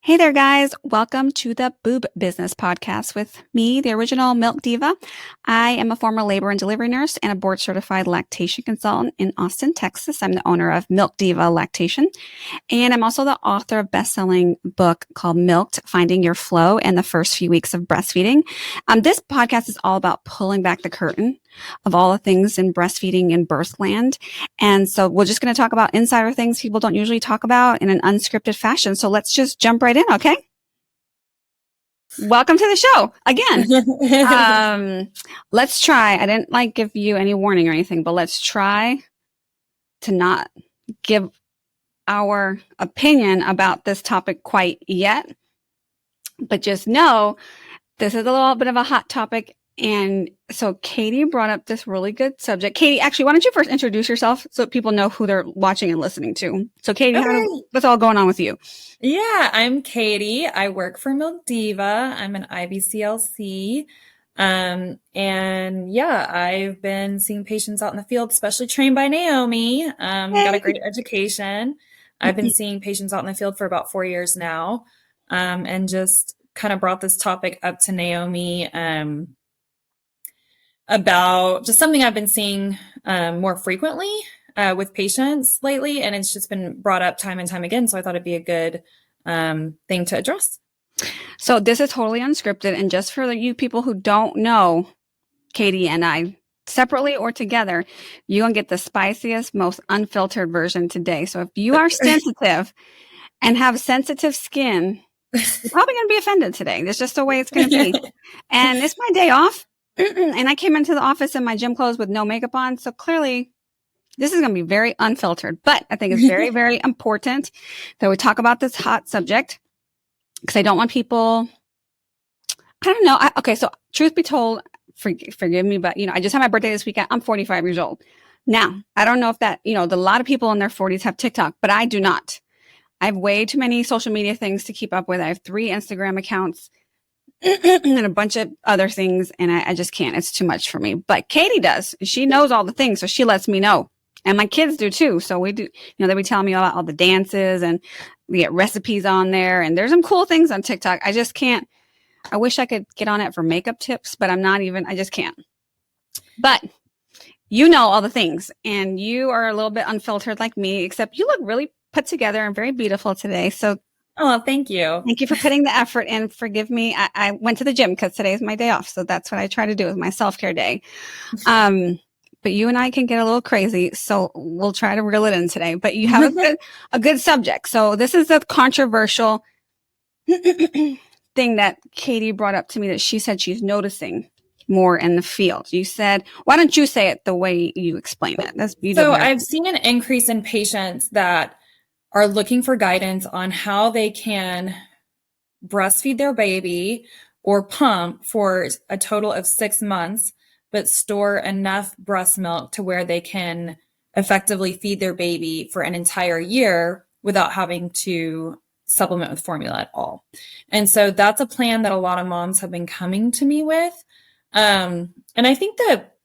Hey there, guys. Welcome to the Boob Business Podcast with me, the original Milk Diva. I am a former labor and delivery nurse and a board certified lactation consultant in Austin, Texas. I'm the owner of Milk Diva Lactation. And I'm also the author of best-selling book called Milked, Finding Your Flow and the First Few Weeks of Breastfeeding. This podcast is all about pulling back the curtain of all the things in breastfeeding and birthland. And so we're just going to talk about insider things people don't usually talk about in an unscripted fashion. So let's just jump right in, okay? Welcome to the show again. Let's try. I didn't give you any warning or anything, but let's try to not give our opinion about this topic quite yet. But just know this is a little bit of a hot topic. And so Katie brought up this really good subject. Katie, actually, why don't you first introduce yourself so people know who they're watching and listening to? So Katie, what's all going on with you? Yeah, I'm Katie. I work for Milk Diva. I'm an IBCLC. And yeah, I've been seeing patients out in the field, especially trained by Naiomi. Got a great education. I've been seeing patients out in the field for about 4 years now. And just kind of brought this topic up to Naiomi, about just something I've been seeing more frequently with patients lately, and it's just been brought up time and time again. So I thought it'd be a good thing to address. So this is totally unscripted, and just for you people who don't know Katie and I, separately or together, you're going to get the spiciest, most unfiltered version today. So if you are sensitive and have sensitive skin, you're probably going to be offended today. That's just the way it's going to be. And it's my day off. And I came into the office in my gym clothes with no makeup on. So clearly this is going to be very unfiltered, but I think it's very, very important that we talk about this hot subject because I don't want people, I don't know. Okay. So truth be told, forgive me, but I just had my birthday this weekend. I'm 45 years old. Now, I don't know if that, a lot of people in their 40s have TikTok, but I do not. I have way too many social media things to keep up with. I have 3 Instagram accounts and a bunch of other things, and I just can't. It's too much for me. But Katie does. She knows all the things, so she lets me know. And my kids do too. So we do, they be telling me about all the dances, and we get recipes on there, and there's some cool things on TikTok. I just can't. I wish I could get on it for makeup tips, but I just can't. But you know all the things, and you are a little bit unfiltered like me, except you look really put together and very beautiful today. So oh, thank you. Thank you for putting the effort in. Forgive me. I went to the gym because today is my day off. So that's what I try to do with my self-care day. But you and I can get a little crazy. So we'll try to reel it in today. But you have a good subject. So this is a controversial thing that Katie brought up to me that she said she's noticing more in the field. You said, why don't you say it the way you explain it? That's beautiful. So I've seen an increase in patients that are looking for guidance on how they can breastfeed their baby or pump for a total of 6 months, but store enough breast milk to where they can effectively feed their baby for an entire year without having to supplement with formula at all. And so that's a plan that a lot of moms have been coming to me with. And I think that...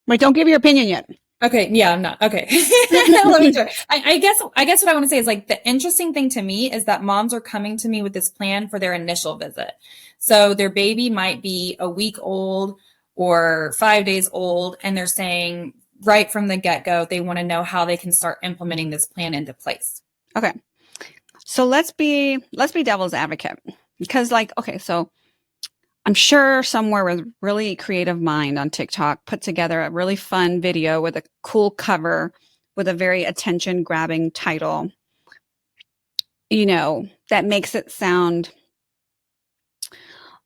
Wait, don't give your opinion yet. Okay. Yeah, I'm not. Okay. Let me try. I guess what I want to say is the interesting thing to me is that moms are coming to me with this plan for their initial visit. So their baby might be a week old or 5 days old, and they're saying right from the get-go, they want to know how they can start implementing this plan into place. Okay. So let's be devil's advocate because so I'm sure somewhere with really creative mind on TikTok put together a really fun video with a cool cover with a very attention grabbing title, that makes it sound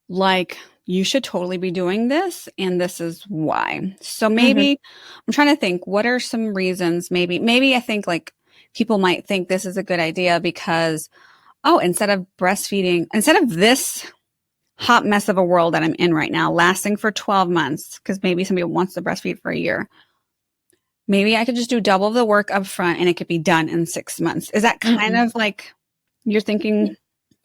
like you should totally be doing this. And this is why. So maybe I'm trying to think, what are some reasons? Maybe I think people might think this is a good idea because, instead of this hot mess of a world that I'm in right now, lasting for 12 months, because maybe somebody wants to breastfeed for a year. Maybe I could just do double the work up front and it could be done in 6 months. Is that kind of you're thinking?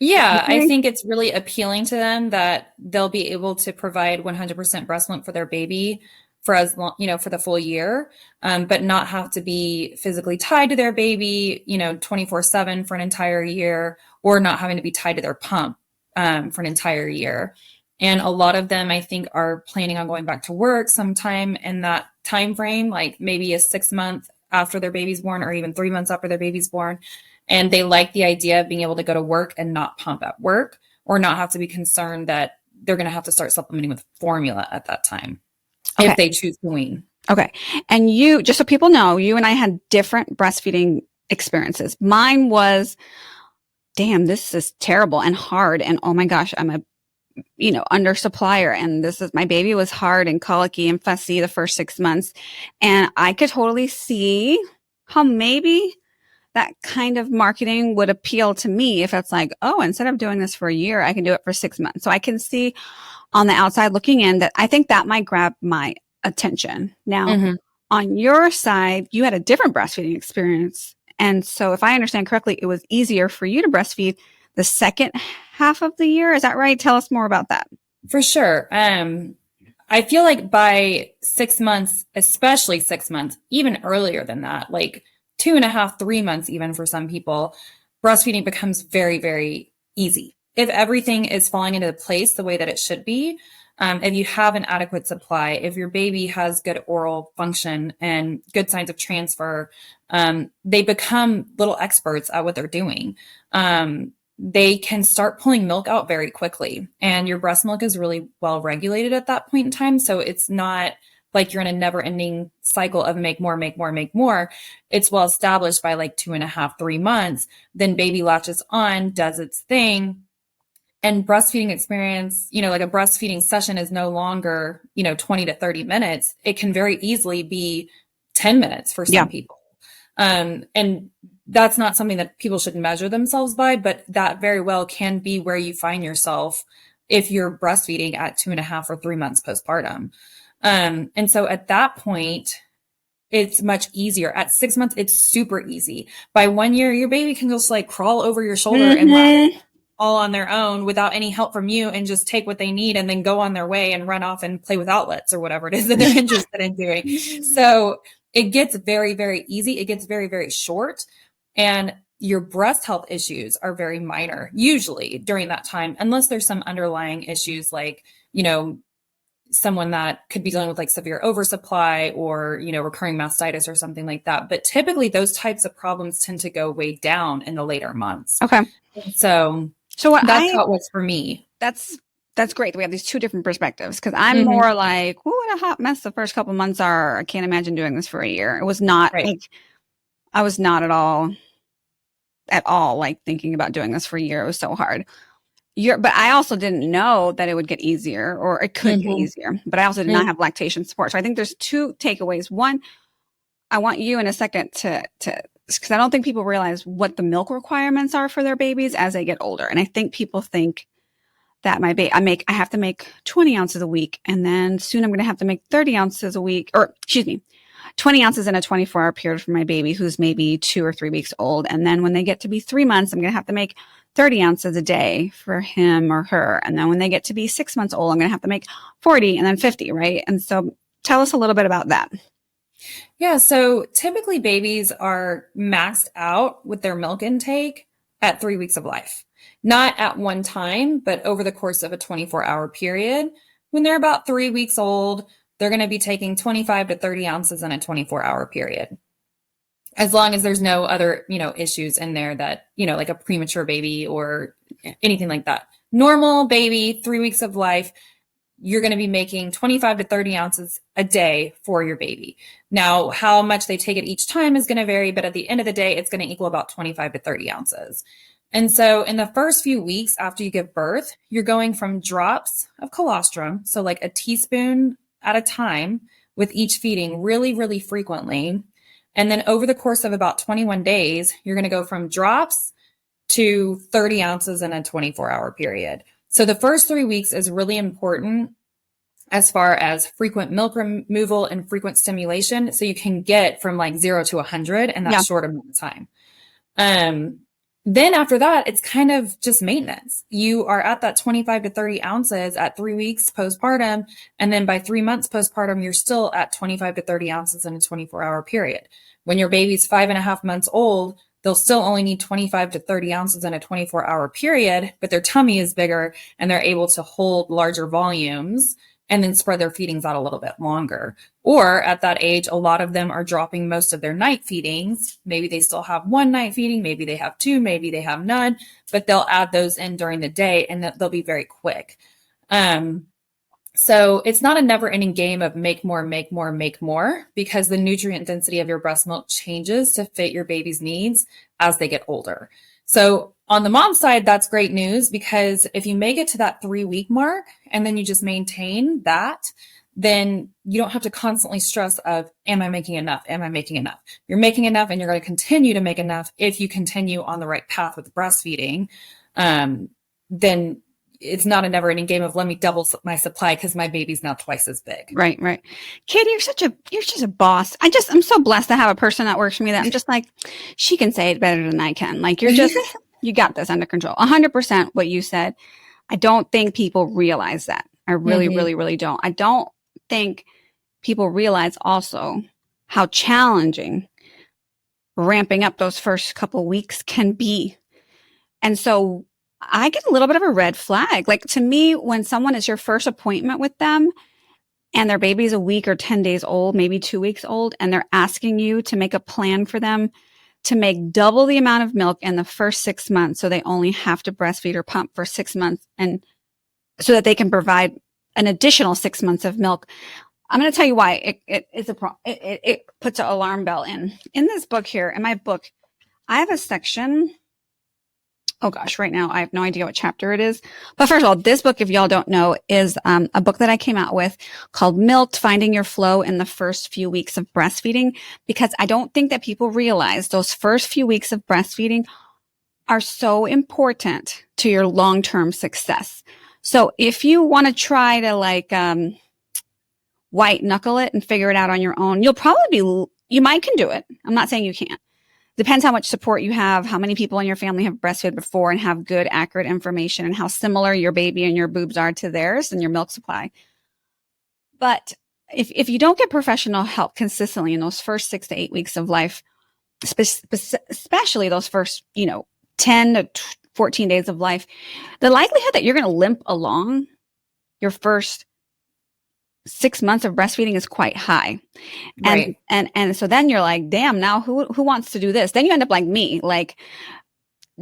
Yeah, I think it's really appealing to them that they'll be able to provide 100% breast milk for their baby for as long, for the full year, but not have to be physically tied to their baby, 24/7 for an entire year, or not having to be tied to their pump for an entire year. And a lot of them, I think, are planning on going back to work sometime in that time frame, like maybe a 6 month after their baby's born, or even 3 months after their baby's born. And they like the idea of being able to go to work and not pump at work, or not have to be concerned that they're going to have to start supplementing with formula at that time, Okay. if they choose to wean. Okay. And you, just so people know, you and I had different breastfeeding experiences. Mine was, damn, this is terrible and hard. And oh my gosh, I'm a, undersupplier. And my baby was hard and colicky and fussy the first 6 months. And I could totally see how maybe that kind of marketing would appeal to me if it's like, oh, instead of doing this for a year, I can do it for 6 months. So I can see on the outside looking in that I think that might grab my attention. Now, on your side, you had a different breastfeeding experience. And so if I understand correctly, it was easier for you to breastfeed the second half of the year. Is that right? Tell us more about that. For sure. I feel like by 6 months, especially 6 months, even earlier than that, like 2.5, 3 months, even for some people, breastfeeding becomes very, very easy. If everything is falling into place the way that it should be, if you have an adequate supply, if your baby has good oral function and good signs of transfer, they become little experts at what they're doing. They can start pulling milk out very quickly, and your breast milk is really well regulated at that point in time. So it's not like you're in a never ending cycle of make more, make more, make more. It's well established by like 2.5, 3 months. Then baby latches on, does its thing. And breastfeeding experience, like a breastfeeding session is no longer, 20 to 30 minutes. It can very easily be 10 minutes for some people. And that's not something that people should measure themselves by, but that very well can be where you find yourself if you're breastfeeding at 2.5 or 3 months postpartum. And so at that point, it's much easier. At 6 months, it's super easy. By 1 year, your baby can just like crawl over your shoulder and latch all on their own without any help from you, and just take what they need and then go on their way and run off and play with outlets or whatever it is that they're interested in doing. So it gets very, very easy. It gets very, very short. And your breast health issues are very minor, usually during that time, unless there's some underlying issues like, someone that could be dealing with like severe oversupply or, recurring mastitis or something like that. But typically those types of problems tend to go way down in the later months. Okay. So that's how it was for me. That's great. We have these two different perspectives, because I'm more like, what a hot mess the first couple months are. I can't imagine doing this for a year. It was not like, I was not at all like thinking about doing this for a year. It was so hard. But I also didn't know that it would get easier, or it could get easier, but I also did not have lactation support. So I think there's two takeaways. One, I want you in a second to, because I don't think people realize what the milk requirements are for their babies as they get older. And I think people think that I have to make 20 ounces a week. And then soon I'm going to have to make 30 ounces a week, 20 ounces in a 24-hour period for my baby who's maybe 2 or 3 weeks old. And then when they get to be 3 months, I'm going to have to make 30 ounces a day for him or her. And then when they get to be 6 months old, I'm going to have to make 40 and then 50, right? And so tell us a little bit about that. Yeah. So typically babies are maxed out with their milk intake at 3 weeks of life, not at one time, but over the course of a 24-hour period. When they're about 3 weeks old, they're going to be taking 25 to 30 ounces in a 24-hour period. As long as there's no other, issues in there that, like a premature baby or anything like that. Normal baby, 3 weeks of life, you're going to be making 25 to 30 ounces a day for your baby. Now, how much they take it each time is going to vary, but at the end of the day, it's going to equal about 25 to 30 ounces. And so in the first few weeks after you give birth, you're going from drops of colostrum, so like a teaspoon at a time with each feeding really, really frequently. And then over the course of about 21 days, you're going to go from drops to 30 ounces in a 24-hour period. So the first 3 weeks is really important as far as frequent milk removal and frequent stimulation. So you can get from like 0 to 100 in that short amount of time. then after that, it's kind of just maintenance. You are at that 25 to 30 ounces at 3 weeks postpartum. And then by 3 months postpartum, you're still at 25 to 30 ounces in a 24-hour period. When your baby's 5.5 months old, they'll still only need 25 to 30 ounces in a 24-hour period, but their tummy is bigger and they're able to hold larger volumes and then spread their feedings out a little bit longer. Or at that age, a lot of them are dropping most of their night feedings. Maybe they still have one night feeding, maybe they have two, maybe they have none, but they'll add those in during the day and they'll be very quick. So it's not a never ending game of make more, because the nutrient density of your breast milk changes to fit your baby's needs as they get older. So on the mom side, that's great news, because if you make it to that 3-week mark and then you just maintain that, then you don't have to constantly stress of, am I making enough? Am I making enough? You're making enough, and you're going to continue to make enough if you continue on the right path with breastfeeding. Then it's not a never ending game of let me double my supply because my baby's now twice as big. Right. Katie, you're just a boss. I'm so blessed to have a person that works for me that I'm just like, she can say it better than I can. Like, you're just, you got this under control. 100% what you said. I don't think people realize that. I really, really don't. I don't think people realize also how challenging ramping up those first couple weeks can be. And so I get a little bit of a red flag. Like, to me, when someone is your first appointment with them and their baby's a week or 10 days old, maybe 2 weeks old, and they're asking you to make a plan for them to make double the amount of milk in the first 6 months, so they only have to breastfeed or pump for 6 months, and so that they can provide an additional 6 months of milk. I'm going to tell you why it puts an alarm bell in this book here. In my book, I have a section. Oh gosh, right now I have no idea what chapter it is. But first of all, this book, if y'all don't know, is a book that I came out with called Milked: Finding Your Flow in the First Few Weeks of Breastfeeding, because I don't think that people realize those first few weeks of breastfeeding are so important to your long-term success. So if you want to try to like white knuckle it and figure it out on your own, you might can do it. I'm not saying you can't. Depends how much support you have, how many people in your family have breastfed before and have good, accurate information, and how similar your baby and your boobs are to theirs and your milk supply. But if you don't get professional help consistently in those first 6 to 8 weeks of life, especially those first, 10 to 14 days of life, the likelihood that you're going to limp along your first 6 months of breastfeeding is quite high. Right. And so then you're like, damn, now who wants to do this? Then you end up like me, like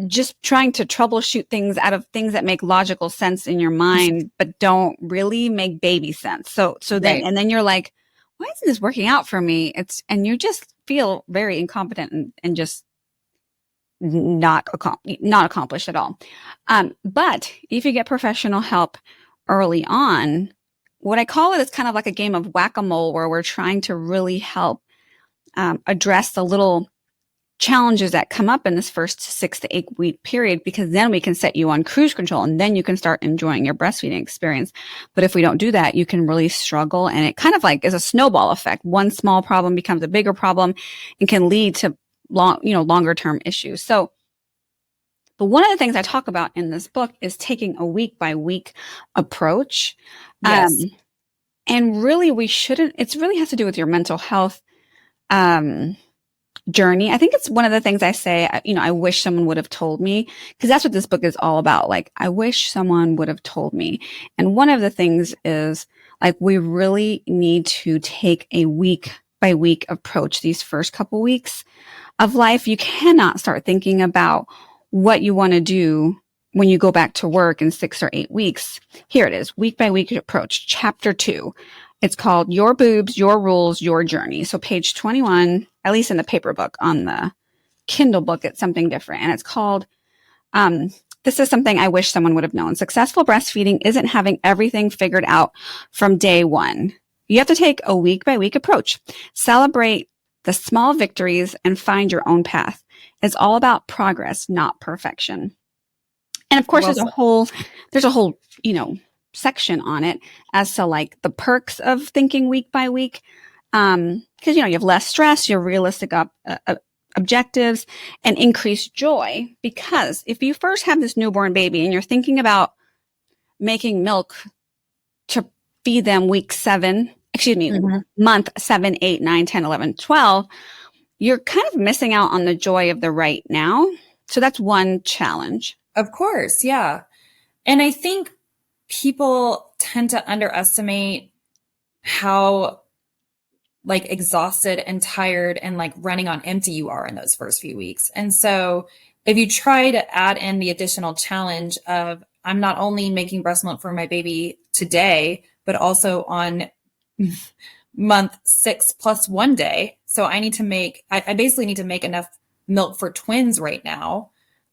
just trying to troubleshoot things out of things that make logical sense in your mind, but don't really make baby sense. So then, Right. And then you're like, why isn't this working out for me? And you just feel very incompetent and just not accomplished at all. But if you get professional help early on, what I call it is kind of like a game of whack-a-mole, where we're trying to really help address the little challenges that come up in this first 6 to 8 week period, because then we can set you on cruise control and then you can start enjoying your breastfeeding experience. But if we don't do that, you can really struggle, and it kind of like is a snowball effect. One small problem becomes a bigger problem and can lead to longer term issues. But one of the things I talk about in this book is taking a week by week approach. Yes. And really, it really has to do with your mental health journey. I think it's one of the things I say, I wish someone would have told me, because that's what this book is all about. Like, I wish someone would have told me. And one of the things is, like, we really need to take a week by week approach these first couple weeks of life. You cannot start thinking about what you want to do when you go back to work in 6 or 8 weeks. Here it is, week by week approach, chapter 2. It's called Your Boobs, Your Rules, Your Journey. So page 21, at least in the paper book. On the Kindle book, it's something different. And it's called, this is something I wish someone would have known. Successful breastfeeding isn't having everything figured out from day one. You have to take a week by week approach. Celebrate the small victories and find your own path. It's all about progress, not perfection. And of course, there's a whole, section on it as to like the perks of thinking week by week. Cause you have less stress, you're realistic objectives and increase joy. Because if you first have this newborn baby and you're thinking about making milk to feed them month 7, 8, 9, 10, 11, 12, you're kind of missing out on the joy of the right now. So that's one challenge. Of course. Yeah. And I think people tend to underestimate how like exhausted and tired and like running on empty you are in those first few weeks. And so if you try to add in the additional challenge of I'm not only making breast milk for my baby today, but also on month 6 plus 1 day. So I basically need to make enough milk for twins right now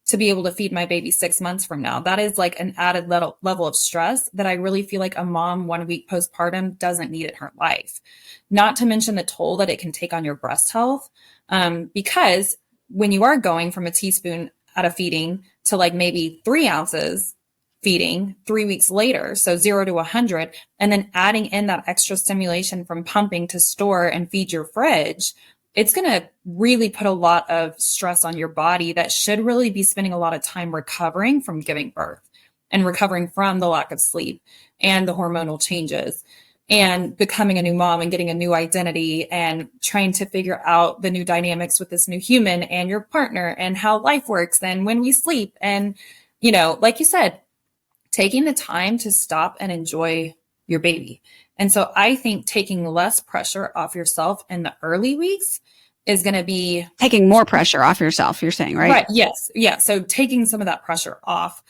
to be able to feed my baby 6 months from now. That is like an added level of stress that I really feel like a mom 1 week postpartum doesn't need in her life. Not to mention the toll that it can take on your breast health. Because when you are going from a teaspoon at a feeding to like maybe 3 ounces feeding 3 weeks later, so 0 to 100, and then adding in that extra stimulation from pumping to store and feed your fridge, it's going to really put a lot of stress on your body that should really be spending a lot of time recovering from giving birth and recovering from the lack of sleep and the hormonal changes and becoming a new mom and getting a new identity and trying to figure out the new dynamics with this new human and your partner and how life works and when we sleep. And, you know, like you said, taking the time to stop and enjoy your baby. And so I think taking less pressure off yourself in the early weeks is going to be taking more pressure off yourself, you're saying, right? Right. Yes. Yeah. So taking some of that pressure off,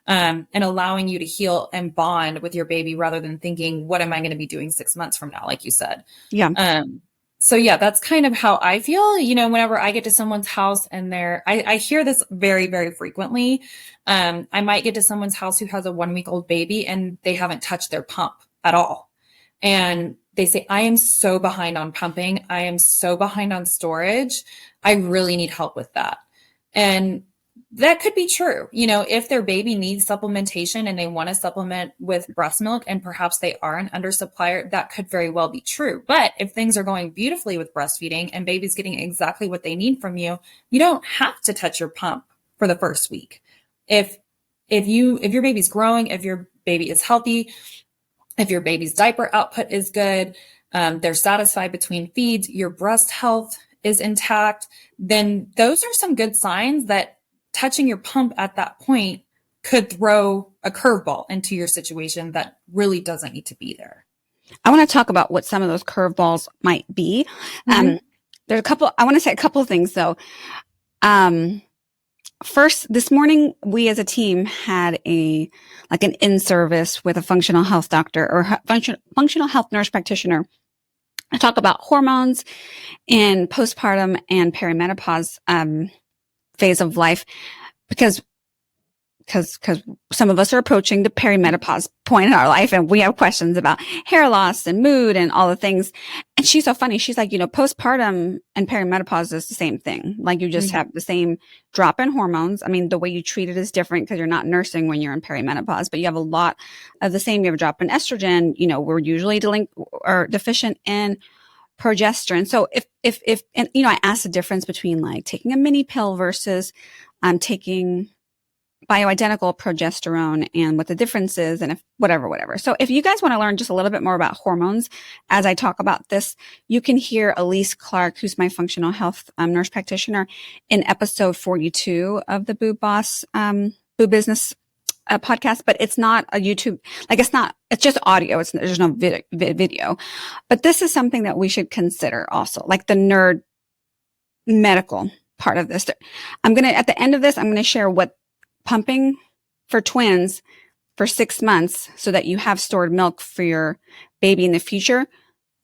and allowing you to heal and bond with your baby rather than thinking, what am I going to be doing 6 months from now? Like you said. Yeah. So yeah, that's kind of how I feel, you know, whenever I get to someone's house and I hear this very, very frequently. I might get to someone's house who has a 1 week old baby and they haven't touched their pump at all. And they say, I am so behind on pumping. I am so behind on storage. I really need help with that. And that could be true. You know, if their baby needs supplementation and they want to supplement with breast milk and perhaps they are an undersupplier, that could very well be true. But if things are going beautifully with breastfeeding and baby's getting exactly what they need from you, you don't have to touch your pump for the first week. If your baby's growing, if your baby is healthy, if your baby's diaper output is good, they're satisfied between feeds, your breast health is intact, then those are some good signs that touching your pump at that point could throw a curveball into your situation that really doesn't need to be there. I want to talk about what some of those curveballs might be. There's I want to say a couple of things though. First, this morning, we as a team had an in-service with a functional health doctor or functional health nurse practitioner. I talk about hormones in postpartum and perimenopause phase of life because some of us are approaching the perimenopause point in our life and we have questions about hair loss and mood and all the things. And she's so funny. She's like, you know, postpartum and perimenopause is the same thing. Like you just have the same drop in hormones. I mean, the way you treat it is different because you're not nursing when you're in perimenopause, but you have a lot of the same. You have a drop in estrogen. You know, we're usually deficient in progesterone. So if, and you know, I asked the difference between like taking a mini pill versus taking bioidentical progesterone and what the difference is and if whatever. So if you guys want to learn just a little bit more about hormones as I talk about this, you can hear Elise Clark, who's my functional health nurse practitioner, in episode 42 of the Boob Boss Boob Business podcast, but it's not a YouTube, it's just audio. There's no video, but this is something that we should consider also, like the nerd medical part of this. At the end of this, I'm going to share what pumping for twins for 6 months so that you have stored milk for your baby in the future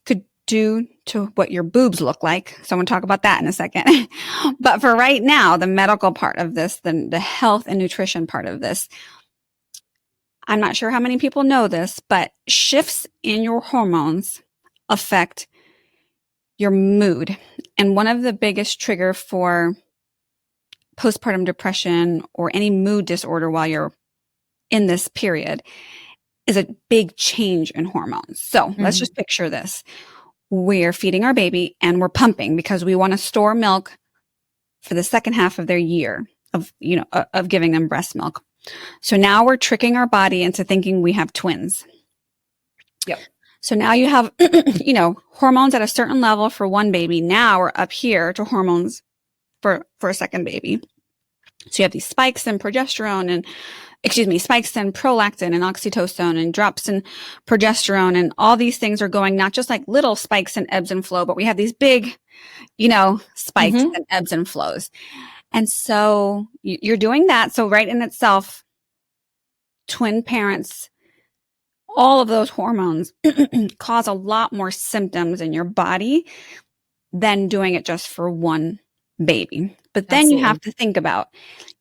could do to what your boobs look like. So I'm going to talk about that in a second. But for right now, the medical part of this, the health and nutrition part of this, I'm not sure how many people know this, but shifts in your hormones affect your mood. And one of the biggest trigger for postpartum depression or any mood disorder while you're in this period is a big change in hormones. So let's just picture this. We're feeding our baby and we're pumping because we want to store milk for the second half of their year of giving them breast milk. So now we're tricking our body into thinking we have twins. Yep. So now you have, hormones at a certain level for one baby. Now we're up here to hormones for a second baby. So you have these spikes in progesterone spikes in prolactin and oxytocin and drops in progesterone, and all these things are going, not just like little spikes and ebbs and flow, but we have these big, spikes and ebbs and flows. And so you're doing that. So right in itself, twin parents, all of those hormones cause a lot more symptoms in your body than doing it just for one baby. But then you have to think about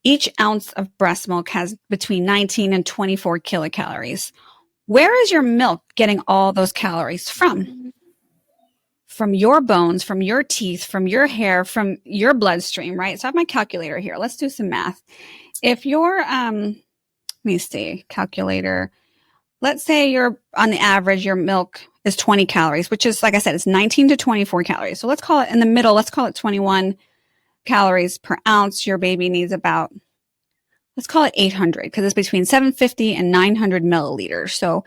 each ounce of breast milk has between 19 and 24 kilocalories. Where is your milk getting all those calories from? From your bones, from your teeth, from your hair, from your bloodstream, right? So I have my calculator here. Let's do some math. If you're, let me see, calculator. Let's say you're on the average, your milk is 20 calories, which is, like I said, it's 19 to 24 calories. So let's call it in the middle. Let's call it 21 calories per ounce. Your baby needs about, let's call it 800 because it's between 750 and 900 milliliters. So,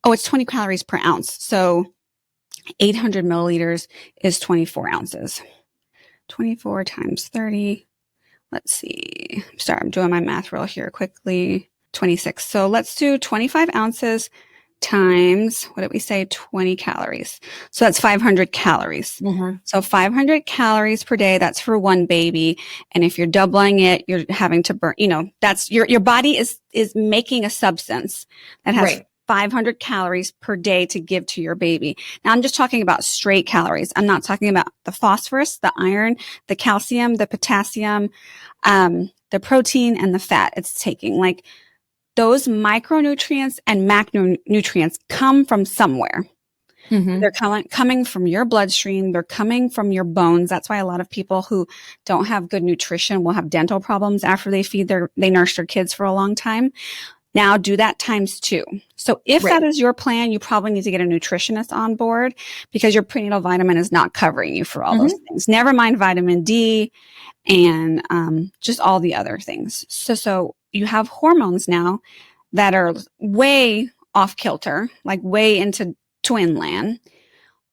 it's 20 calories per ounce. So 800 milliliters is 24 ounces. 24 times 30. Let's see. Sorry, I'm doing my math real here quickly. 26. So let's do 25 ounces times, what did we say? 20 calories. So that's 500 calories. Mm-hmm. So 500 calories per day. That's for one baby. And if you're doubling it, you're having to burn, that's your body is making a substance that has 500 calories per day to give to your baby. Now I'm just talking about straight calories. I'm not talking about the phosphorus, the iron, the calcium, the potassium, the protein and the fat it's taking. Like, those micronutrients and macronutrients come from somewhere. Mm-hmm. They're coming from your bloodstream. They're coming from your bones. That's why a lot of people who don't have good nutrition will have dental problems after they nurse their kids for a long time. Now do that times 2. So if that is your plan, you probably need to get a nutritionist on board because your prenatal vitamin is not covering you for all those things. Never mind vitamin D and just all the other things. So you have hormones now that are way off kilter, like way into twin land,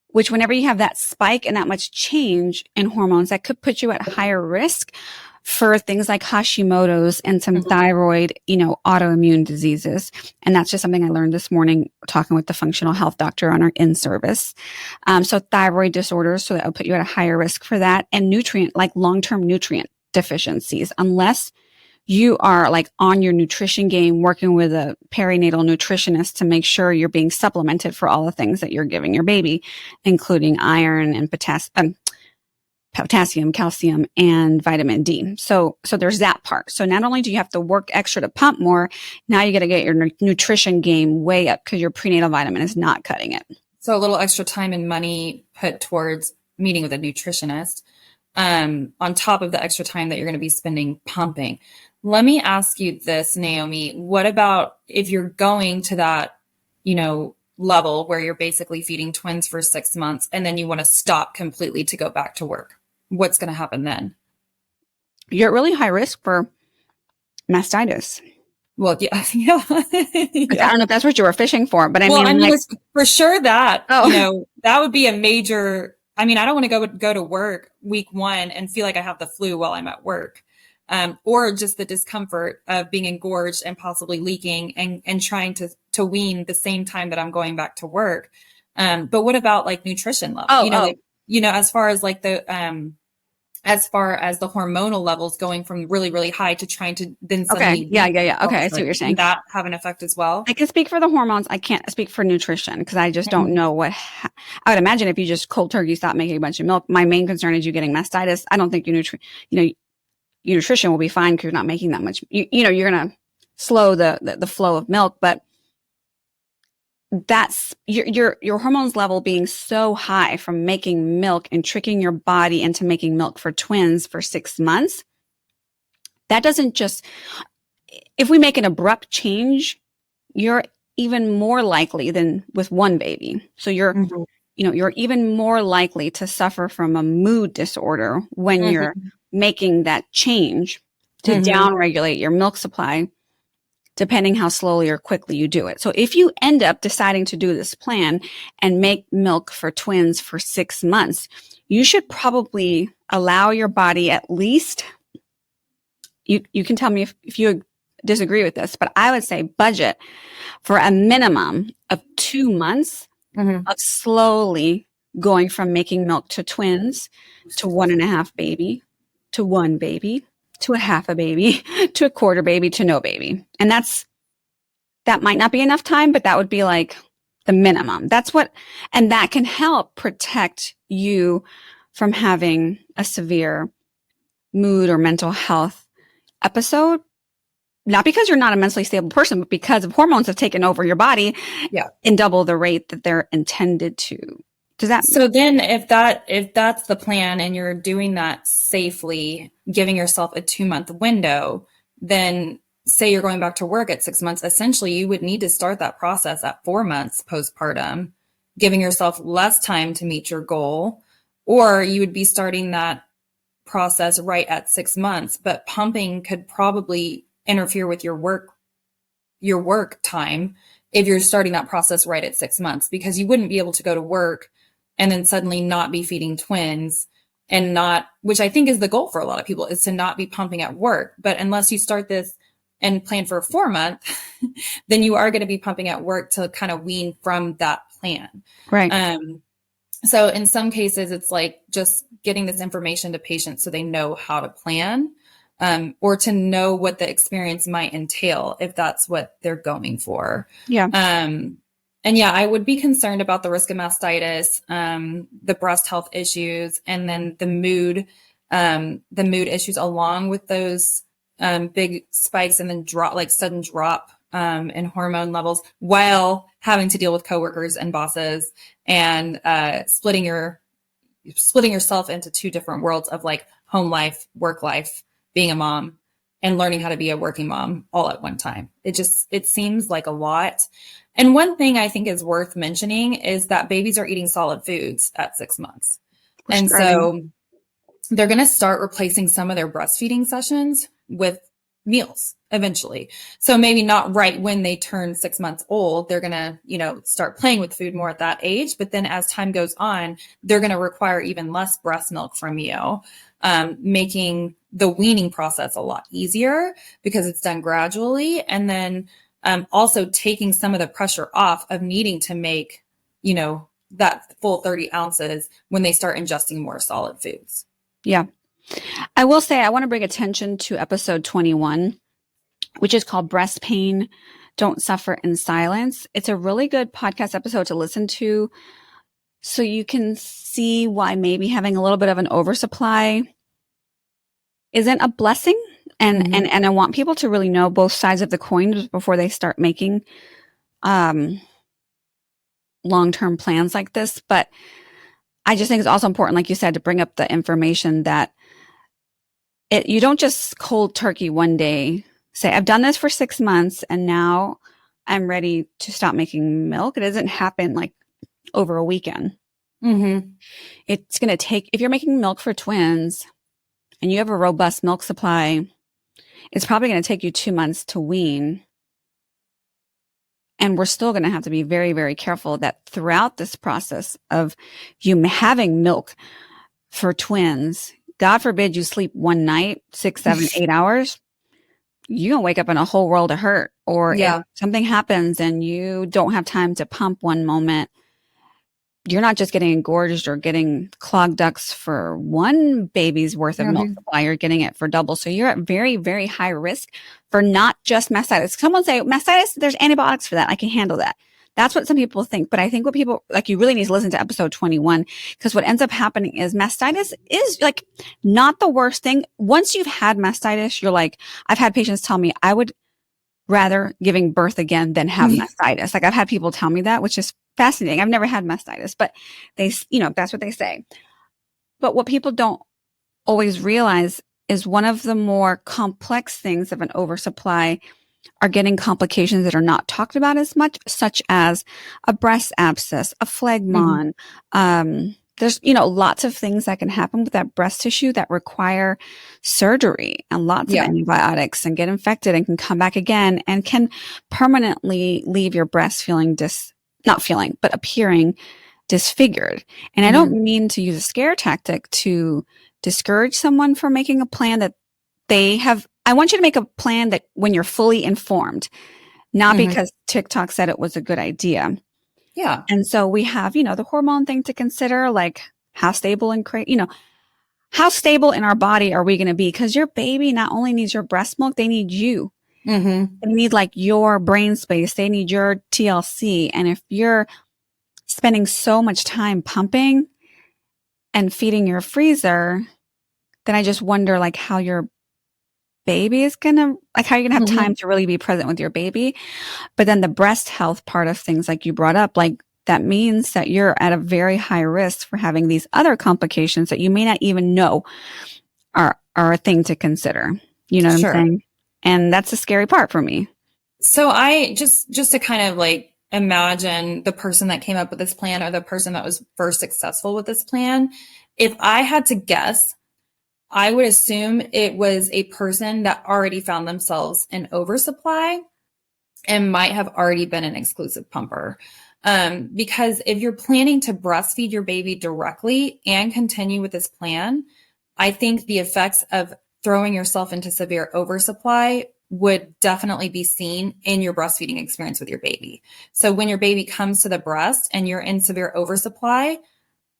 which whenever you have that spike and that much change in hormones, that could put you at higher risk for things like Hashimoto's and some thyroid, autoimmune diseases. And that's just something I learned this morning talking with the functional health doctor on our in-service. So thyroid disorders, so that will put you at a higher risk for that. And long-term nutrient deficiencies, unless you are like on your nutrition game, working with a perinatal nutritionist to make sure you're being supplemented for all the things that you're giving your baby, including iron and potassium, calcium, and vitamin D. So there's that part. So not only do you have to work extra to pump more, now you got to get your nutrition game way up because your prenatal vitamin is not cutting it. So a little extra time and money put towards meeting with a nutritionist, on top of the extra time that you're going to be spending pumping. Let me ask you this, Naiomi. What about if you're going to that, level where you're basically feeding twins for 6 months and then you want to stop completely to go back to work? What's going to happen then? You're at really high risk for mastitis. Well, yeah. I don't know if that's what you were fishing for, but I mean, for sure that, that would be a major, I don't want to go to work week 1 and feel like I have the flu while I'm at work. Or just the discomfort of being engorged and possibly leaking and trying to wean the same time that I'm going back to work. But what about like nutrition level? As far as like as far as the hormonal levels going from really, really high to trying to then suddenly. Okay. Yeah. Okay. I see what you're saying. That have an effect as well. I can speak for the hormones. I can't speak for nutrition because I just don't know what, I would imagine if you just cold turkey stop making a bunch of milk. My main concern is you getting mastitis. I don't think your nutrition will be fine because you're not making that much. You're going to slow the flow of milk, but that's your hormones level being so high from making milk and tricking your body into making milk for twins for 6 months. That doesn't just, if we make an abrupt change, you're even more likely than with one baby. So you're even more likely to suffer from a mood disorder when you're making that change to downregulate your milk supply, depending how slowly or quickly you do it. So if you end up deciding to do this plan and make milk for twins for 6 months, you should probably allow your body at least, you can tell me if you disagree with this, but I would say budget for a minimum of 2 months of slowly going from making milk to twins to 1.5 baby to 1 baby to a half a baby to a quarter baby to no baby. And that might not be enough time, but that would be like the minimum. And that can help protect you from having a severe mood or mental health episode. Not because you're not a mentally stable person, but because of hormones have taken over your body in double the rate that they're intended to. Does that? So then if that's the plan and you're doing that safely, giving yourself a 2-month window, then say you're going back to work at 6 months, essentially you would need to start that process at 4 months postpartum, giving yourself less time to meet your goal, or you would be starting that process right at 6 months, but pumping could probably interfere with your work time if you're starting that process right at 6 months, because you wouldn't be able to go to work and then suddenly not be feeding twins and not, which I think is the goal for a lot of people, is to not be pumping at work. But unless you start this and plan for a 4 month, then you are going to be pumping at work to kind of wean from that plan. Right. So in some cases, it's like just getting this information to patients so they know how to plan, or to know what the experience might entail if that's what they're going for. Yeah. And yeah, I would be concerned about the risk of mastitis, the breast health issues, and then the mood issues along with those big spikes and then sudden drop in hormone levels, while having to deal with coworkers and bosses and splitting yourself into 2 different worlds of like home life, work life, being a mom, and learning how to be a working mom all at one time. It seems like a lot. And one thing I think is worth mentioning is that babies are eating solid foods at 6 months. And so they're going to start replacing some of their breastfeeding sessions with meals eventually. So maybe not right when they turn 6 months old, they're going to, start playing with food more at that age. But then as time goes on, they're going to require even less breast milk from you, making the weaning process a lot easier because it's done gradually. And then also taking some of the pressure off of needing to make, that full 30 ounces when they start ingesting more solid foods. Yeah. I will say, I want to bring attention to episode 21, which is called Breast Pain Don't Suffer in Silence. It's a really good podcast episode to listen to so you can see why maybe having a little bit of an oversupply isn't a blessing. And I want people to really know both sides of the coin before they start making long-term plans like this. But I just think it's also important, like you said, to bring up the information that you don't just cold turkey one day say, I've done this for 6 months and now I'm ready to stop making milk. It doesn't happen like over a weekend. It's going to take, if you're making milk for twins and you have a robust milk supply, it's probably going to take you 2 months to wean. And we're still going to have to be very, very careful that throughout this process of you having milk for twins, God forbid you sleep one night, 6, 7, 8 hours, you're going to wake up in a whole world of hurt. Or if something happens and you don't have time to pump one moment, you're not just getting engorged or getting clogged ducts for one baby's worth of milk supply, you're getting it for double. So you're at very, very high risk for not just mastitis. Someone say, mastitis, there's antibiotics for that. I can handle that. That's what some people think. But I think what people, like, you really need to listen to episode 21, because what ends up happening is mastitis is like not the worst thing. Once you've had mastitis, you're like, I've had patients tell me I would rather giving birth again than have mastitis. Like, I've had people tell me that, which is fascinating. I've never had mastitis, but they, that's what they say. But what people don't always realize is one of the more complex things of an oversupply are getting complications that are not talked about as much, such as a breast abscess, a phlegmon, there's, you know, lots of things that can happen with that breast tissue that require surgery and lots of Yeah. antibiotics and get infected and can come back again and can permanently leave your breast not feeling, but appearing disfigured. And I don't mean to use a scare tactic to discourage someone from making a plan that they have. I want you to make a plan that when you're fully informed, not because TikTok said it was a good idea. Yeah. And so we have, you know, the hormone thing to consider, like how stable and how stable in our body are we going to be? Because your baby not only needs your breast milk, they need you. They need like your brain space. They need your TLC. And if you're spending so much time pumping and feeding your freezer, then I just wonder like how your baby is gonna, like how you're gonna have time to really be present with your baby. But then the breast health part of things, like you brought up, like that means that you're at a very high risk for having these other complications that you may not even know are a thing to consider. You know what I'm saying? And that's the scary part for me. So I just to kind of like imagine the person that came up with this plan or the person that was first successful with this plan. If I had to guess, I would assume it was a person that already found themselves in oversupply and might have already been an exclusive pumper. Because if you're planning to breastfeed your baby directly and continue with this plan, I think the effects of throwing yourself into severe oversupply would definitely be seen in your breastfeeding experience with your baby. So when your baby comes to the breast and you're in severe oversupply,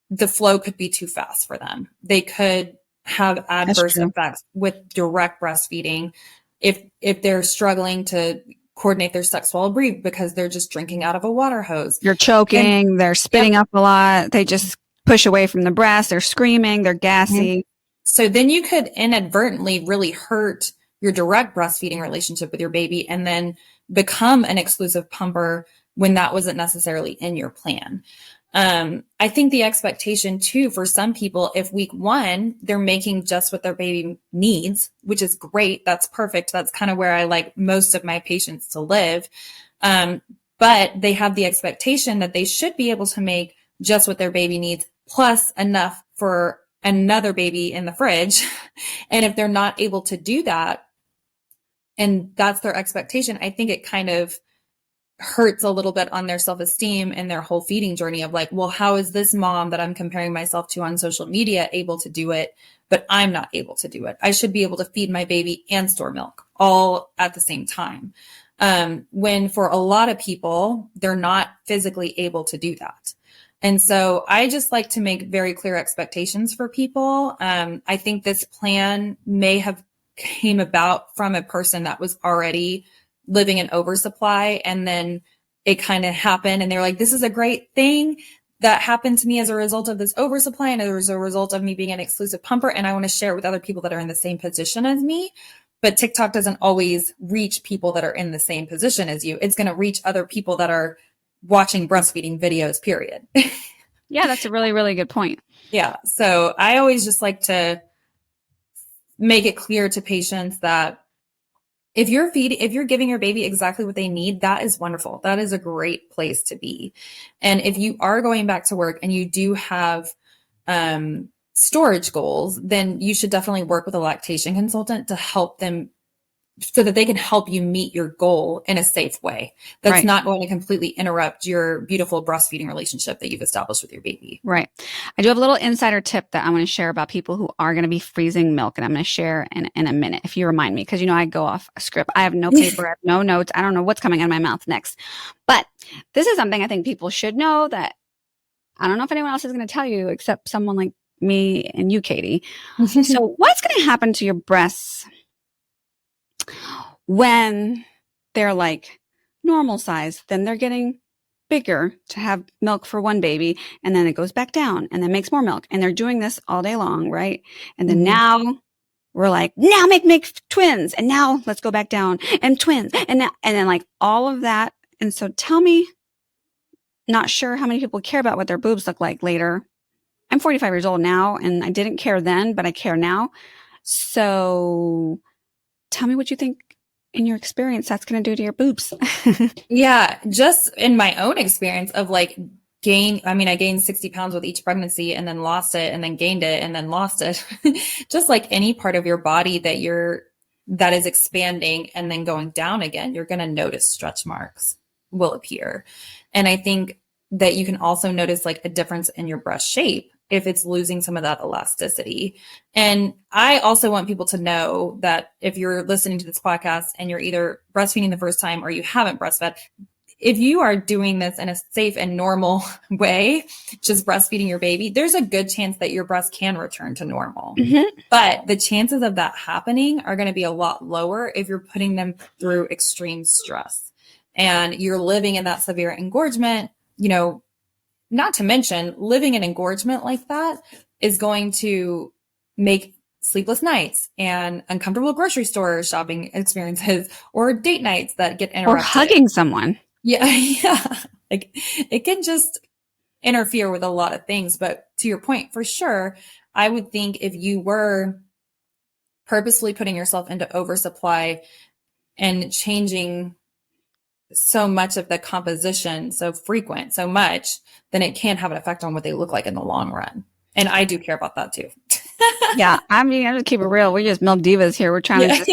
the flow could be too fast for them. They could have adverse effects with direct breastfeeding if they're struggling to coordinate their sex swallow breathe because they're just drinking out of a water hose. You're choking, they're spitting up a lot, they just push away from the breast, they're screaming, they're gassy. So then you could inadvertently really hurt your direct breastfeeding relationship with your baby and then become an exclusive pumper when that wasn't necessarily in your plan. I think the expectation too, for some people, if week 1, they're making just what their baby needs, which is great. That's perfect. That's kind of where I like most of my patients to live. But they have the expectation that they should be able to make just what their baby needs, plus enough for another baby in the fridge. And if they're not able to do that, and that's their expectation, I think it kind of hurts a little bit on their self-esteem and their whole feeding journey of like, well, how is this mom that I'm comparing myself to on social media able to do it, but I'm not able to do it? I should be able to feed my baby and store milk all at the same time. When for a lot of people, they're not physically able to do that. And so I just like to make very clear expectations for people. I think this plan may have came about from a person that was already living in oversupply. And then it kind of happened and they're like, this is a great thing that happened to me as a result of this oversupply and as a result of me being an exclusive pumper. And I want to share it with other people that are in the same position as me. But TikTok doesn't always reach people that are in the same position as you. It's going to reach other people that are watching breastfeeding videos, period. Yeah, that's a really, really good point. Yeah. So I always just like to make it clear to patients that if you're giving your baby exactly what they need, that is wonderful. That is a great place to be. And if you are going back to work and you do have storage goals, then you should definitely work with a lactation consultant to help them so that they can help you meet your goal in a safe way. That's not going to completely interrupt your beautiful breastfeeding relationship that you've established with your baby. Right. I do have a little insider tip that I want to share about people who are going to be freezing milk. And I'm going to share in a minute, if you remind me, because, you know, I go off a script. I have no paper, I have no notes. I don't know what's coming out of my mouth next. But this is something I think people should know that I don't know if anyone else is going to tell you except someone like me and you, Katie. So what's going to happen to your breasts when they're like normal size? Then they're getting bigger to have milk for one baby, and then it goes back down and then makes more milk, and they're doing this all day long, right? And then now we're like, now make twins, and now let's go back down and twins, and then like all of that. And so tell me, not sure how many people care about what their boobs look like later. I'm 45 years old now, and I didn't care then, but I care now. So tell me what you think in your experience that's going to do to your boobs. Yeah, just in my own experience of like I gained 60 pounds with each pregnancy and then lost it and then gained it and then lost it. Just like any part of your body that is expanding and then going down again, you're going to notice stretch marks will appear. And I think that you can also notice like a difference in your breast shape if it's losing some of that elasticity. And I also want people to know that if you're listening to this podcast and you're either breastfeeding the first time or you haven't breastfed, if you are doing this in a safe and normal way, just breastfeeding your baby, there's a good chance that your breast can return to normal. Mm-hmm. But the chances of that happening are going to be a lot lower if you're putting them through extreme stress and you're living in that severe engorgement. Not to mention living in engorgement like that is going to make sleepless nights and uncomfortable grocery store shopping experiences or date nights that get interrupted. Or hugging someone. Yeah. Like it can just interfere with a lot of things. But to your point, for sure, I would think if you were purposely putting yourself into oversupply and changing so much of the composition so much, then it can have an effect on what they look like in the long run. And I do care about that too. Yeah. I'm just keep it real. We're just milk divas here. We're trying to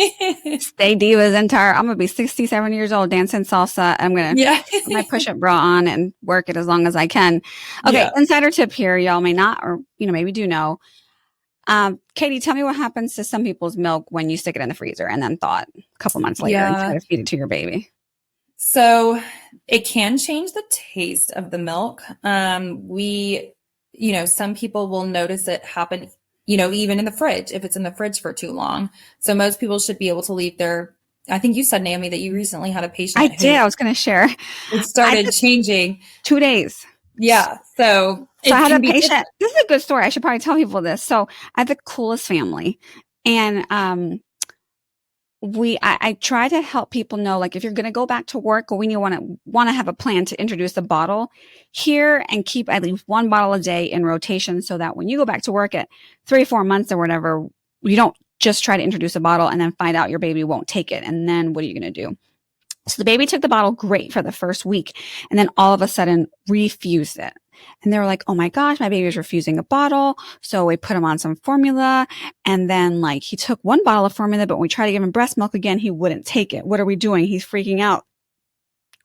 just stay divas I'm going to be 67 years old dancing salsa. I'm going to put my push-up bra on and work it as long as I can. Okay. Insider tip here. Y'all may not, or, maybe do know. Katie, tell me what happens to some people's milk when you stick it in the freezer and then thaw it a couple months later and try to feed it to your baby. So it can change the taste of the milk. Some people will notice it happen, even in the fridge, if it's in the fridge for too long. So most people should be able to leave I think you said, Naiomi, that you recently had a patient. I did. I was going to share. It started changing. 2 days. Yeah. So I had a patient. This is a good story. I should probably tell people this. So I have the coolest family. And, I try to help people know, like, if you're going to go back to work, or when you want to have a plan to introduce a bottle here and keep at least one bottle a day in rotation, so that when you go back to work at 3-4 months or whatever, you don't just try to introduce a bottle and then find out your baby won't take it. And then what are you going to do? So the baby took the bottle great for the first week and then all of a sudden refused it. And they were like, oh my gosh, my baby is refusing a bottle. So we put him on some formula. And then he took one bottle of formula, but when we tried to give him breast milk again, he wouldn't take it. What are we doing? He's freaking out.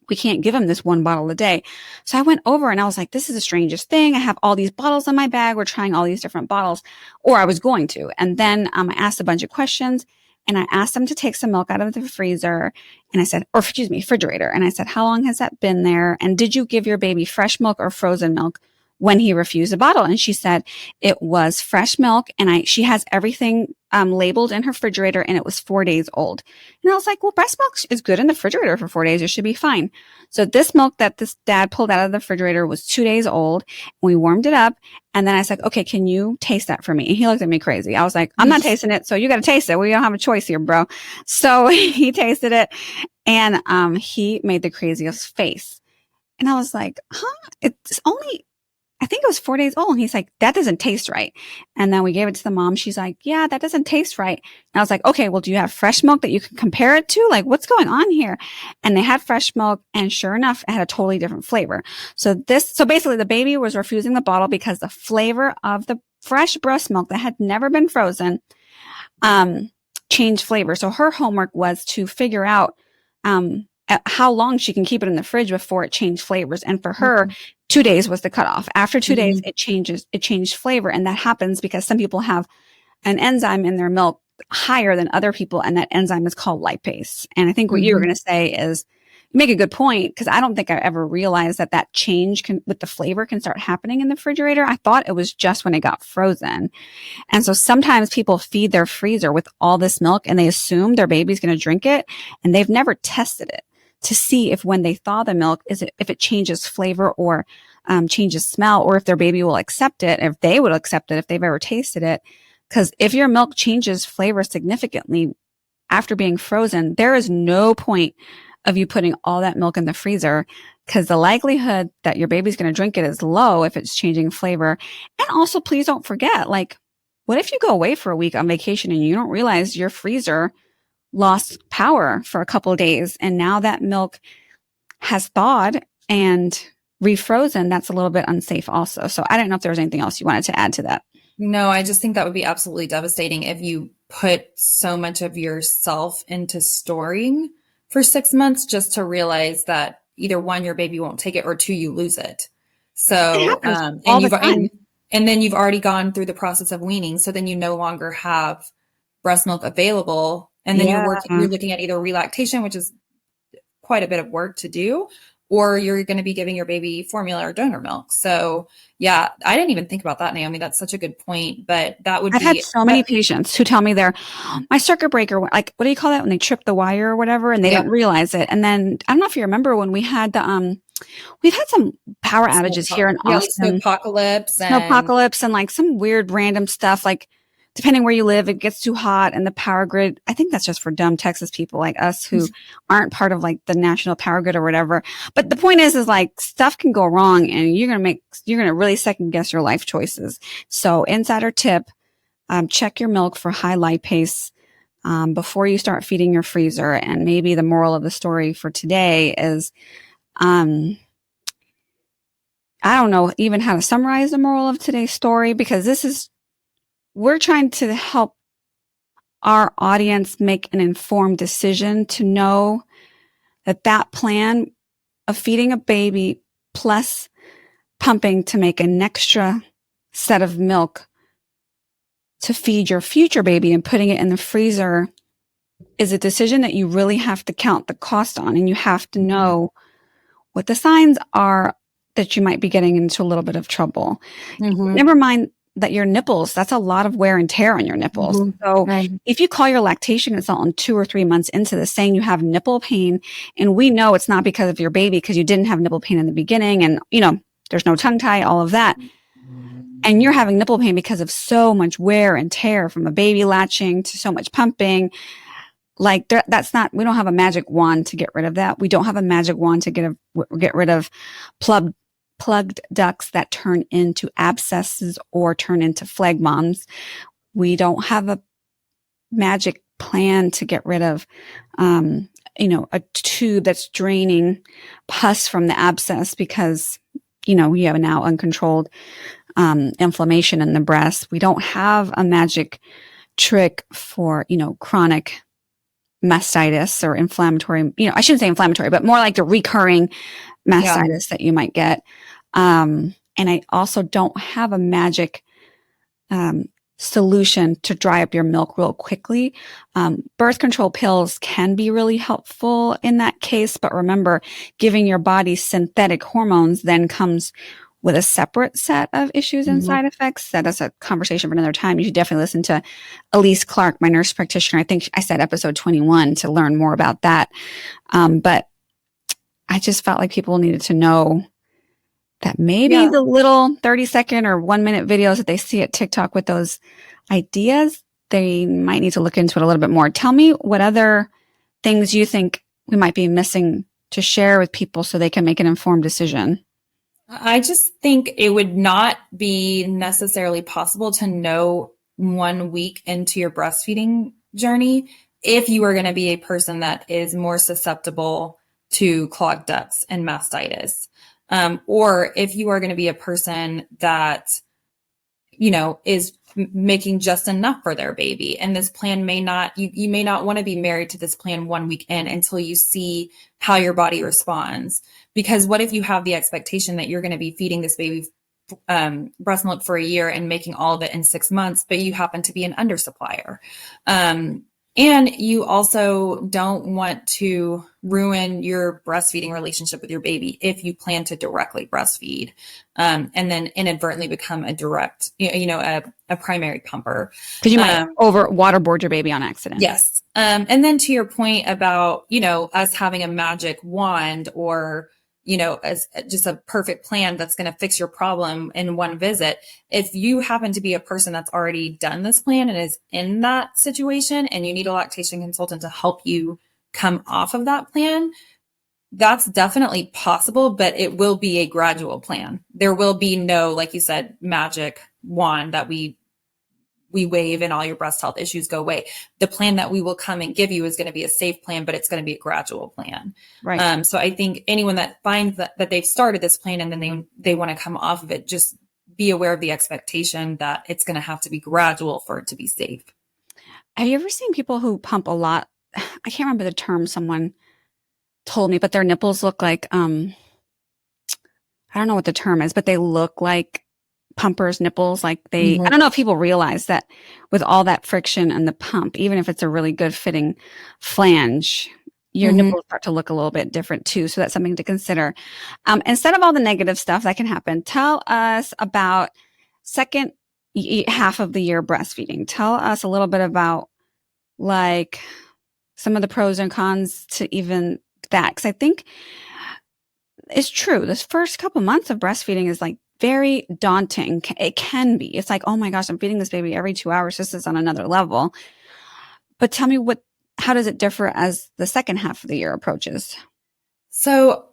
We can't give him this one bottle a day. So I went over and I was like, this is the strangest thing. I have all these bottles in my bag. We're trying all these different bottles, or I was going to. And then I asked a bunch of questions. And I asked them to take some milk out of the freezer and I said, refrigerator. And I said, how long has that been there? And did you give your baby fresh milk or frozen milk when he refused a bottle? And she said it was fresh milk. And she has everything labeled in her refrigerator and it was 4 days old. And I was like, well, breast milk is good in the refrigerator for 4 days. It should be fine. So this milk that this dad pulled out of the refrigerator was 2 days old. We warmed it up. And then I said, okay, can you taste that for me? And he looked at me crazy. I was like, I'm not tasting it. So you got to taste it. We don't have a choice here, bro. So he tasted it and he made the craziest face. And I was like, it's only, I think it was 4 days old. And he's like, that doesn't taste right. And then we gave it to the mom. She's like, yeah, that doesn't taste right. And I was like, okay, well, do you have fresh milk that you can compare it to? Like, what's going on here? And they had fresh milk. And sure enough, it had a totally different flavor. So basically the baby was refusing the bottle because the flavor of the fresh breast milk that had never been frozen, changed flavor. So her homework was to figure out, how long she can keep it in the fridge before it changed flavors. And for her, 2 days was the cutoff. After 2 days, it changed flavor. And that happens because some people have an enzyme in their milk higher than other people. And that enzyme is called lipase. And I think what you were going to say is, you make a good point, because I don't think I ever realized that change with the flavor can start happening in the refrigerator. I thought it was just when it got frozen. And so sometimes people feed their freezer with all this milk and they assume their baby's going to drink it. And they've never tested it to see if when they thaw the milk, if it changes flavor or changes smell, or if their baby will accept it, if they would accept it, if they've ever tasted it. Because if your milk changes flavor significantly after being frozen, there is no point of you putting all that milk in the freezer, because the likelihood that your baby's going to drink it is low if it's changing flavor. And also, please don't forget, what if you go away for a week on vacation and you don't realize your freezer lost power for a couple of days, and now that milk has thawed and refrozen, that's a little bit unsafe also. So I don't know if there was anything else you wanted to add to that. No, I just think that would be absolutely devastating if you put so much of yourself into storing for 6 months just to realize that either one, your baby won't take it, or two, you lose it. It So, happens all the time. And then you've already gone through the process of weaning. So then you no longer have breast milk available. And then you're looking at either relactation, which is quite a bit of work to do, or you're going to be giving your baby formula or donor milk. So yeah, I didn't even think about that, Naomi. That's such a good point, but I've had so many patients who tell me my circuit breaker, like, what do you call that when they trip the wire or whatever, and they didn't realize it. And then I don't know if you remember when we had we've had some power outages here in Austin. Snowpocalypse and like some weird random stuff, like depending where you live, it gets too hot and the power grid, I think that's just for dumb Texas people like us who aren't part of like the national power grid or whatever. But the point is like stuff can go wrong and you're going to really second guess your life choices. So insider tip, check your milk for high lipase, before you start feeding your freezer. And maybe the moral of the story for today is, I don't know even how to summarize the moral of today's story, because we're trying to help our audience make an informed decision to know that plan of feeding a baby plus pumping to make an extra set of milk to feed your future baby and putting it in the freezer is a decision that you really have to count the cost on, and you have to know what the signs are that you might be getting into a little bit of trouble. Never mind that your nipples, that's a lot of wear and tear on your nipples. So if you call your lactation consultant 2 or 3 months into this saying you have nipple pain, and we know it's not because of your baby, because you didn't have nipple pain in the beginning, and there's no tongue tie, all of that, and you're having nipple pain because of so much wear and tear from a baby latching to so much pumping, like we don't have a magic wand to get rid of that. We don't have a magic wand to get rid of plugged ducts that turn into abscesses or turn into phlegmons. We don't have a magic plan to get rid of, a tube that's draining pus from the abscess because, you have now uncontrolled inflammation in the breast. We don't have a magic trick for, chronic mastitis or inflammatory, I shouldn't say inflammatory, but more like the recurring mastitis that you might get. And I also don't have a magic solution to dry up your milk real quickly. Birth control pills can be really helpful in that case, but remember, giving your body synthetic hormones then comes with a separate set of issues and side effects. That is a conversation for another time. You should definitely listen to Elise Clark, my nurse practitioner. I think I said episode 21 to learn more about that. But I just felt like people needed to know that maybe the little 30-second or 1-minute videos that they see at TikTok with those ideas, they might need to look into it a little bit more. Tell me what other things you think we might be missing to share with people so they can make an informed decision. I just think it would not be necessarily possible to know 1 week into your breastfeeding journey if you are going to be a person that is more susceptible to clogged ducts and mastitis. Or if you are going to be a person that, is making just enough for their baby. And this plan you may not want to be married to this plan 1 week in until you see how your body responds. Because what if you have the expectation that you're going to be feeding this baby breast milk for a year and making all of it in 6 months, but you happen to be an undersupplier. And you also don't want to ruin your breastfeeding relationship with your baby if you plan to directly breastfeed, and then inadvertently become a direct, a primary pumper. Because you might over waterboard your baby on accident. Yes. And then to your point about, us having a magic wand or, as just a perfect plan that's going to fix your problem in one visit. If you happen to be a person that's already done this plan and is in that situation and you need a lactation consultant to help you come off of that plan, that's definitely possible, but it will be a gradual plan. There will be no, like you said, magic wand that we we waive and all your breast health issues go away. The plan that we will come and give you is going to be a safe plan, but it's going to be a gradual plan. Right. So I think anyone that finds that they've started this plan and then they want to come off of it, just be aware of the expectation that it's going to have to be gradual for it to be safe. Have you ever seen people who pump a lot? I can't remember the term someone told me, but their nipples look like, I don't know what the term is, but they look like pumpers' nipples. Like I don't know if people realize that with all that friction and the pump, even if it's a really good fitting flange, your nipples start to look a little bit different too. So that's something to consider. Instead of all the negative stuff that can happen, tell us about second half of the year breastfeeding. Tell us a little bit about like some of the pros and cons to even that. Cause I think it's true. This first couple months of breastfeeding is like very daunting. It can be. It's like, oh my gosh, I'm feeding this baby every 2 hours. This is on another level. But tell me how does it differ as the second half of the year approaches? So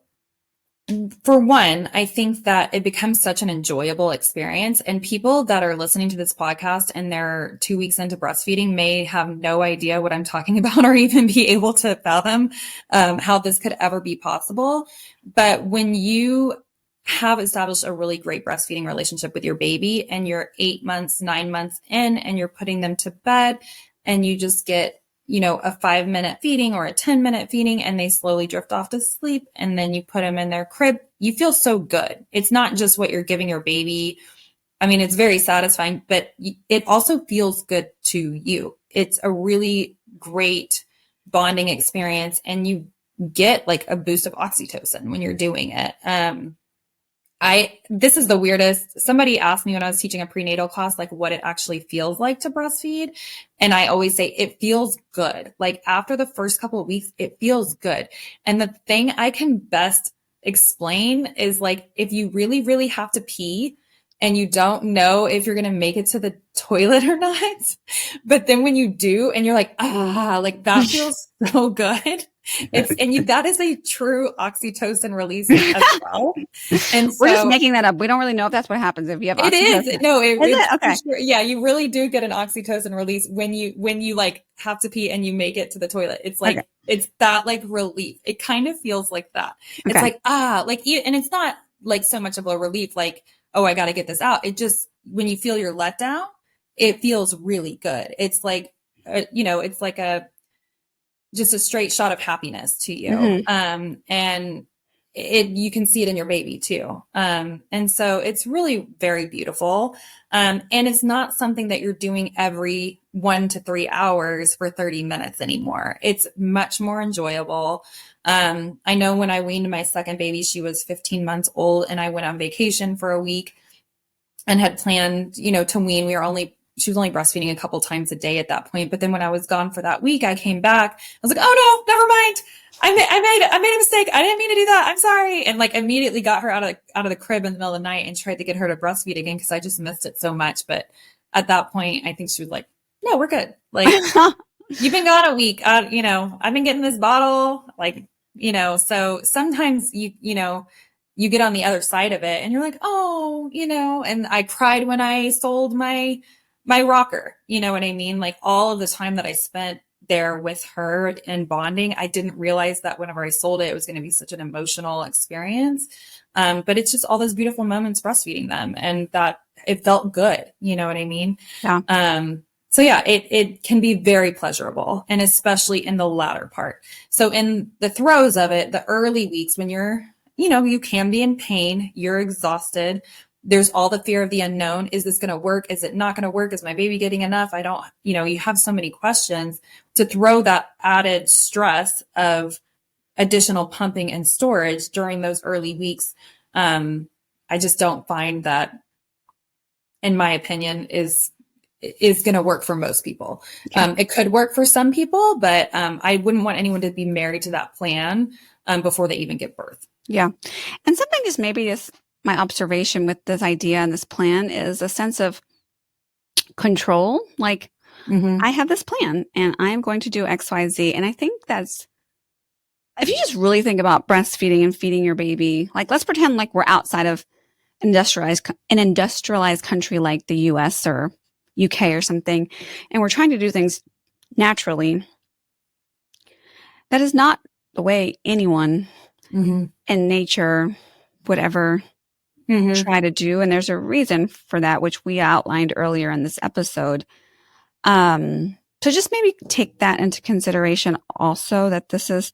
for one, I think that it becomes such an enjoyable experience, and people that are listening to this podcast and they're 2 weeks into breastfeeding may have no idea what I'm talking about or even be able to fathom how this could ever be possible. But when you have established a really great breastfeeding relationship with your baby and you're 8 months, 9 months in, and you're putting them to bed and you just get, a 5-minute feeding or a 10-minute feeding and they slowly drift off to sleep, and then you put them in their crib, you feel so good. It's not just what you're giving your baby. I mean, it's very satisfying, but it also feels good to you. It's a really great bonding experience, and you get like a boost of oxytocin when you're doing it. This is the weirdest. Somebody asked me when I was teaching a prenatal class, like what it actually feels like to breastfeed. And I always say it feels good. Like after the first couple of weeks, it feels good. And the thing I can best explain is like, if you really, really have to pee and you don't know if you're going to make it to the toilet or not, but then when you do and you're like, like that feels so good. That is a true oxytocin release as well. And so, we're just making that up. We don't really know if that's what happens if you have oxytocin. It is. No, it's okay. Sure. Yeah, you really do get an oxytocin release when you like have to pee and you make it to the toilet. It's like, It's that like relief. It kind of feels like that. It's like, and it's not like so much of a relief, like, oh, I got to get this out. It just, when you feel your letdown, it feels really good. It's like, it's like just a straight shot of happiness to you. And you can see it in your baby too. And so it's really very beautiful. And it's not something that you're doing every 1 to 3 hours for 30 minutes anymore. It's much more enjoyable. I know when I weaned my second baby, she was 15 months old, and I went on vacation for a week and had planned, to wean. She was only breastfeeding a couple times a day at that point. But then when I was gone for that week, I came back. I was like, oh no, never mind. I made a mistake. I didn't mean to do that. I'm sorry. And like immediately got her out of the crib in the middle of the night and tried to get her to breastfeed again because I just missed it so much. But at that point, I think she was like, no, we're good. Like, you've been gone a week. I've been getting this bottle, so sometimes you get on the other side of it and you're like, oh, and I cried when I sold my rocker, you know what I mean? Like all of the time that I spent there with her and bonding, I didn't realize that whenever I sold it, it was going to be such an emotional experience. But it's just all those beautiful moments breastfeeding them, and that it felt good. You know what I mean? Yeah. So yeah, it can be very pleasurable, and especially in the latter part. So in the throes of it, the early weeks when you can be in pain, you're exhausted. There's all the fear of the unknown. Is this going to work? Is it not going to work? Is my baby getting enough? You have so many questions. To throw that added stress of additional pumping and storage during those early weeks. I just don't find that, in my opinion, is going to work for most people. Okay. It could work for some people, but I wouldn't want anyone to be married to that plan before they even give birth. Yeah. And something is maybe just my observation with this idea and this plan is a sense of control. Like, I have this plan and I am going to do X, Y, Z. And I think that's, if you just really think about breastfeeding and feeding your baby, like let's pretend like we're outside of an industrialized country like the US or UK or something, and we're trying to do things naturally, that is not the way anyone in nature would ever try to do. And there's a reason for that, which we outlined earlier in this episode. So just maybe take that into consideration also, that this is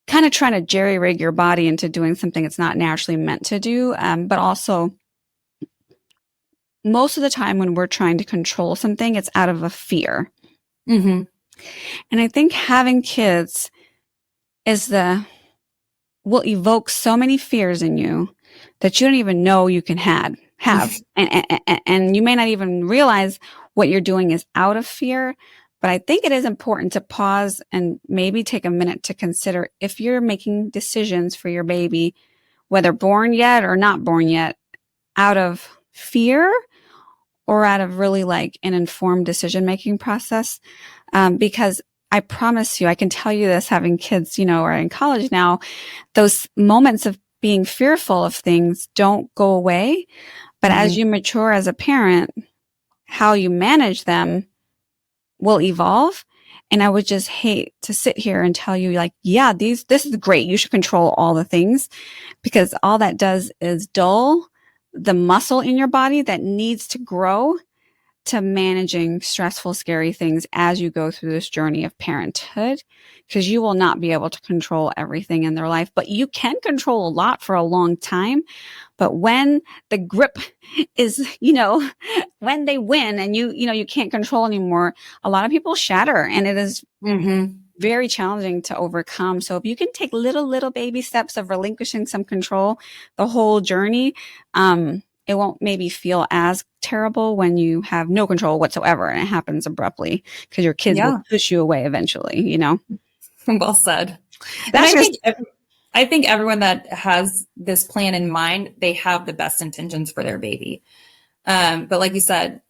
kind of trying to jerry-rig your body into doing something it's not naturally meant to do. But also, most of the time when we're trying to control something, it's out of a fear. And I think having kids will evoke so many fears in you that you don't even know you can have. And you may not even realize what you're doing is out of fear. But I think it is important to pause and maybe take a minute to consider if you're making decisions for your baby, whether born yet or not born yet, out of fear or out of really like an informed decision-making process. Because I promise you, I can tell you this, having kids, are in college now, those moments of being fearful of things don't go away. But as you mature as a parent, how you manage them will evolve. And I would just hate to sit here and tell you like, yeah, this is great. You should control all the things, because all that does is dull the muscle in your body that needs to grow to managing stressful, scary things as you go through this journey of parenthood, because you will not be able to control everything in their life, but you can control a lot for a long time. But when the grip is, when they win and you can't control anymore, a lot of people shatter, and it is very challenging to overcome. So if you can take little baby steps of relinquishing some control the whole journey, it won't maybe feel as terrible when you have no control whatsoever and it happens abruptly, because your kids will push you away eventually, Well said. I think everyone that has this plan in mind, they have the best intentions for their baby. But like you said,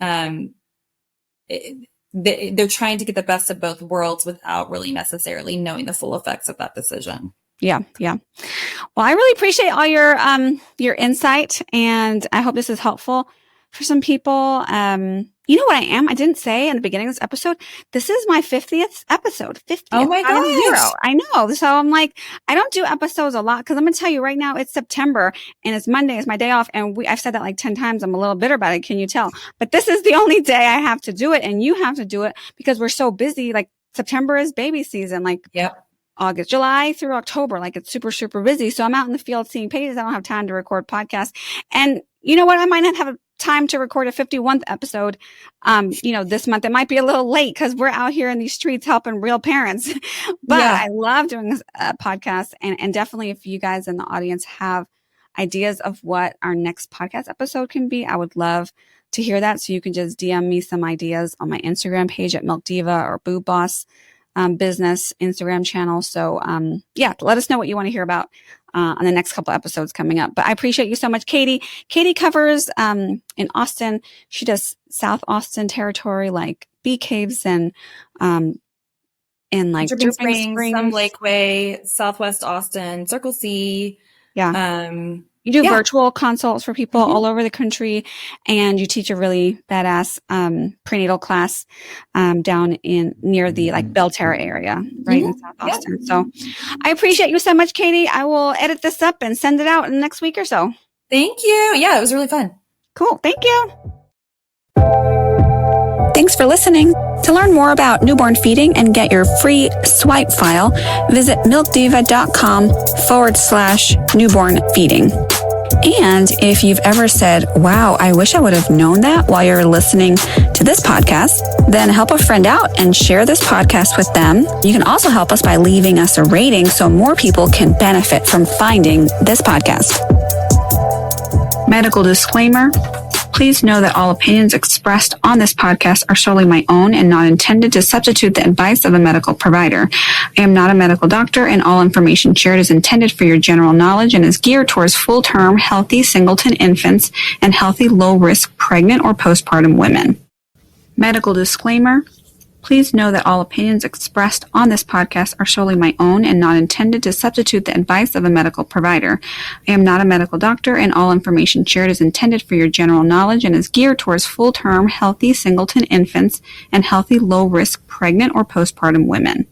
they're trying to get the best of both worlds without really necessarily knowing the full effects of that decision. Yeah. Well, I really appreciate all your insight, and I hope this is helpful for some people. You know what I am? I didn't say in the beginning of this episode, this is my 50th episode. 50th. Oh my gosh. I know. So I'm like, I don't do episodes a lot, because I'm going to tell you right now, it's September and it's Monday. It's my day off. And I've said that like 10 times. I'm a little bitter about it. Can you tell? But this is the only day I have to do it. And you have to do it because we're so busy. Like September is baby season. Like August, July through October, like it's super, super busy. So I'm out in the field seeing pages. I don't have time to record podcasts. And you know what? I might not have time to record a 51st episode, this month. It might be a little late because we're out here in these streets helping real parents. But I love doing this podcast. And definitely if you guys in the audience have ideas of what our next podcast episode can be, I would love to hear that. So you can just DM me some ideas on my Instagram page at Milk Diva or Boob Boss business Instagram channel. So let us know what you want to hear about on the next couple episodes coming up. But I appreciate you so much, Katie. Katie covers in Austin. She does South Austin territory, like bee caves and like Dripping Springs, some Lakeway, Southwest Austin, Circle C. You do virtual consults for people all over the country, and you teach a really badass prenatal class down near the like Belterra area, right in South Austin. So I appreciate you so much, Katie. I will edit this up and send it out in the next week or so. Thank you. Yeah, it was really fun. Cool. Thank you. Thanks for listening. To learn more about newborn feeding and get your free swipe file, visit milkdiva.com/newborn feeding. And if you've ever said, wow, I wish I would have known that while you're listening to this podcast, then help a friend out and share this podcast with them. You can also help us by leaving us a rating so more people can benefit from finding this podcast. Medical disclaimer. Please know that all opinions expressed on this podcast are solely my own and not intended to substitute the advice of a medical provider. I am not a medical doctor, and all information shared is intended for your general knowledge and is geared towards full-term, healthy singleton infants and healthy, low-risk pregnant or postpartum women. Medical disclaimer. Please know that all opinions expressed on this podcast are solely my own and not intended to substitute the advice of a medical provider. I am not a medical doctor, and all information shared is intended for your general knowledge and is geared towards full-term, healthy singleton infants and healthy, low-risk pregnant or postpartum women.